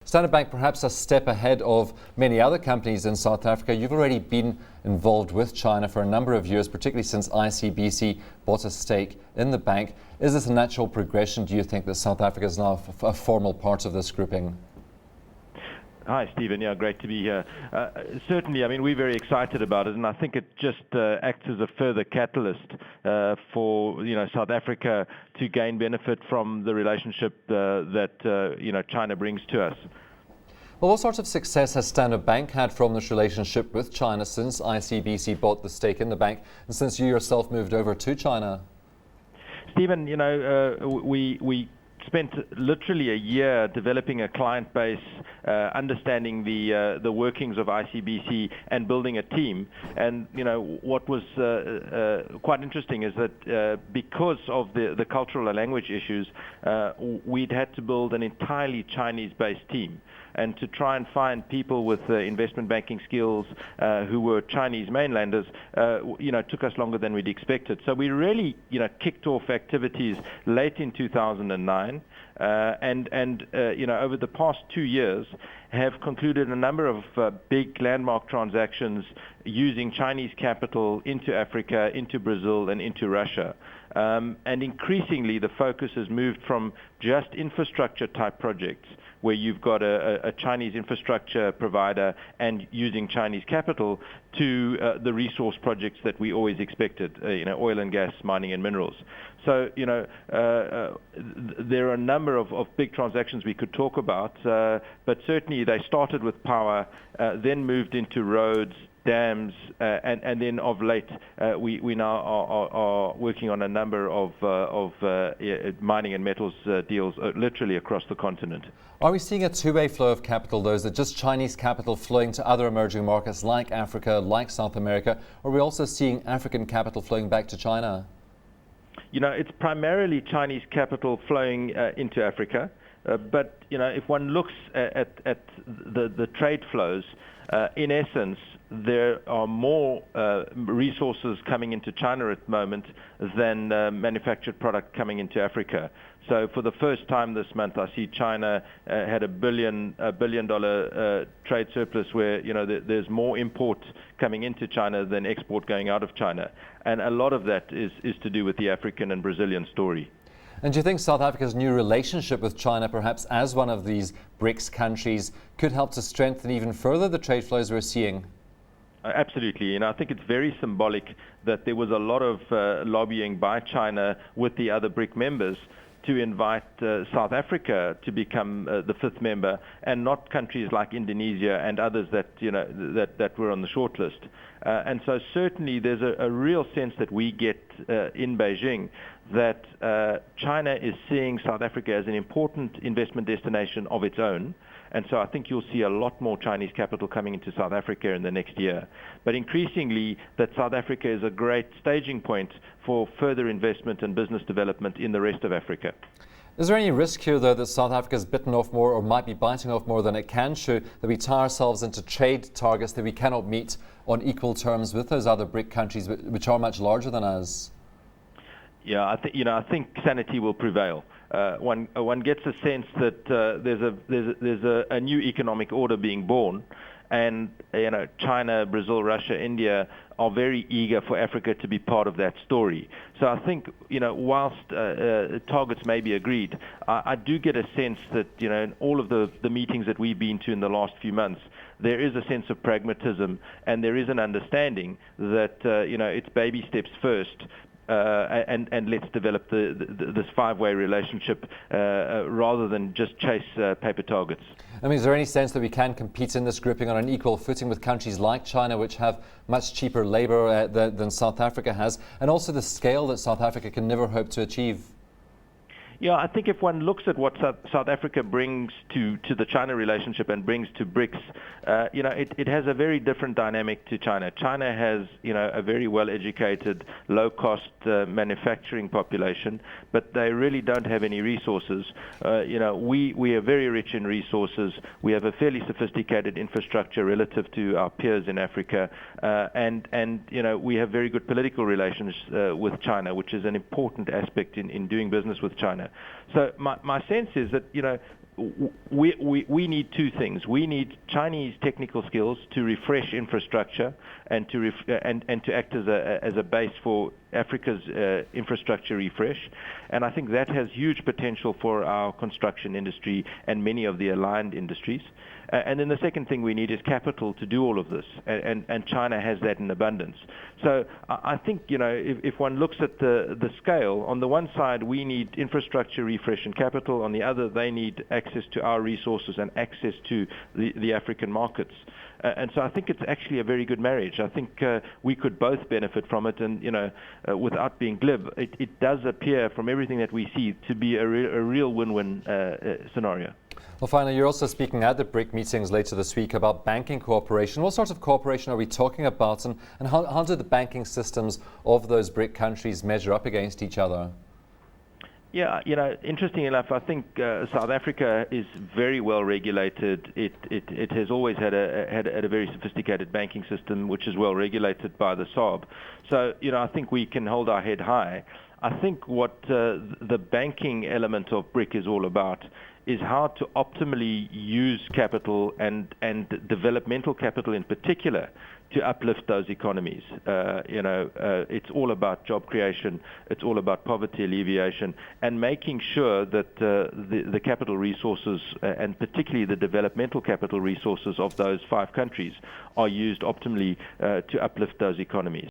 Standard Bank perhaps a step ahead of many other companies in South Africa. You've already been involved with China for a number of years, particularly since ICBC bought a stake in the bank. Is this a natural progression, do you think, that South Africa is now a formal part of this grouping? Hi, Stephen. Yeah, great to be here. Certainly, I mean, we're very excited about it, and I think it just acts as a further catalyst for South Africa to gain benefit from the relationship that China brings to us. Well, what sort of success has Standard Bank had from this relationship with China since ICBC bought the stake in the bank, and since you yourself moved over to China? Stephen, we spent literally a year developing a client base, understanding the workings of ICBC and building a team. And what was quite interesting is that because of the cultural and language issues, we'd had to build an entirely Chinese-based team. And to try and find people with investment banking skills who were Chinese mainlanders, took us longer than we'd expected. So we really, kicked off activities late in 2009, and over the past 2 years, have concluded a number of big landmark transactions using Chinese capital into Africa, into Brazil, and into Russia. And increasingly, the focus has moved from just infrastructure type projects, where you've got a Chinese infrastructure provider and using Chinese capital, to the resource projects that we always expected, oil and gas, mining and minerals. So, there are a number of big transactions we could talk about, but certainly they started with power, then moved into roads, dams, and then of late, we now are working on a number of mining and metals deals literally across the continent. Are we seeing a two-way flow of capital, though? Is it just Chinese capital flowing to other emerging markets like Africa, like South America? Or are we also seeing African capital flowing back to China? It's primarily Chinese capital flowing into Africa. But, if one looks at the trade flows, in essence, there are more resources coming into China at the moment than manufactured product coming into Africa. So for the first time this month, I see China had a $1 billion trade surplus, where there's more import coming into China than export going out of China, and a lot of that is to do with the African and Brazilian story. And do you think South Africa's new relationship with China, perhaps as one of these BRICS countries, could help to strengthen even further the trade flows we're seeing? Absolutely. I think it's very symbolic that there was a lot of lobbying by China with the other BRIC members to invite South Africa to become the fifth member, and not countries like Indonesia and others that that were on the short list. And so certainly there's a real sense that we get in Beijing that China is seeing South Africa as an important investment destination of its own. And so I think you'll see a lot more Chinese capital coming into South Africa in the next year. But increasingly, that South Africa is a great staging point for further investment and business development in the rest of Africa. Is there any risk here, though, that South Africa has bitten off more, or might be biting off more than it can chew, that we tie ourselves into trade targets that we cannot meet on equal terms with those other BRIC countries, which are much larger than us? Yeah, I think sanity will prevail. One gets a sense that there's a new economic order being born, and China, Brazil, Russia, India are very eager for Africa to be part of that story. So I think whilst targets may be agreed, I do get a sense that in all of the meetings that we've been to in the last few months, there is a sense of pragmatism, and there is an understanding that it's baby steps first. And let's develop this five-way relationship rather than just chase paper targets. I mean, is there any sense that we can compete in this grouping on an equal footing with countries like China, which have much cheaper labour than South Africa has, and also the scale that South Africa can never hope to achieve? Yeah, I think if one looks at what South Africa brings to the China relationship and brings to BRICS, it has a very different dynamic to China. China has, a very well-educated, low-cost manufacturing population, but they really don't have any resources. We are very rich in resources. We have a fairly sophisticated infrastructure relative to our peers in Africa, and we have very good political relations with China, which is an important aspect in doing business with China. So my sense is that, we need two things. We need Chinese technical skills to refresh infrastructure and to act as a base for Africa's infrastructure refresh. And I think that has huge potential for our construction industry and many of the aligned industries. And then the second thing we need is capital to do all of this, and China has that in abundance. So I think, if one looks at the scale, on the one side we need infrastructure refresh and capital, on the other they need access to our resources and access to the African markets. And so I think it's actually a very good marriage. I think we could both benefit from it, and without being glib, it does appear from everything that we see to be a real win-win scenario. Well, finally, you're also speaking at the BRIC meetings later this week about banking cooperation. What sort of cooperation are we talking about, and how do the banking systems of those BRIC countries measure up against each other? Yeah, interesting enough, I think South Africa is very well regulated. It has always had a very sophisticated banking system, which is well regulated by the SARB. So, I think we can hold our head high. I think what the banking element of BRIC is all about is how to optimally use capital and developmental capital in particular to uplift those economies. It's all about job creation, it's all about poverty alleviation, and making sure that the capital resources, and particularly the developmental capital resources of those 5 countries, are used optimally to uplift those economies.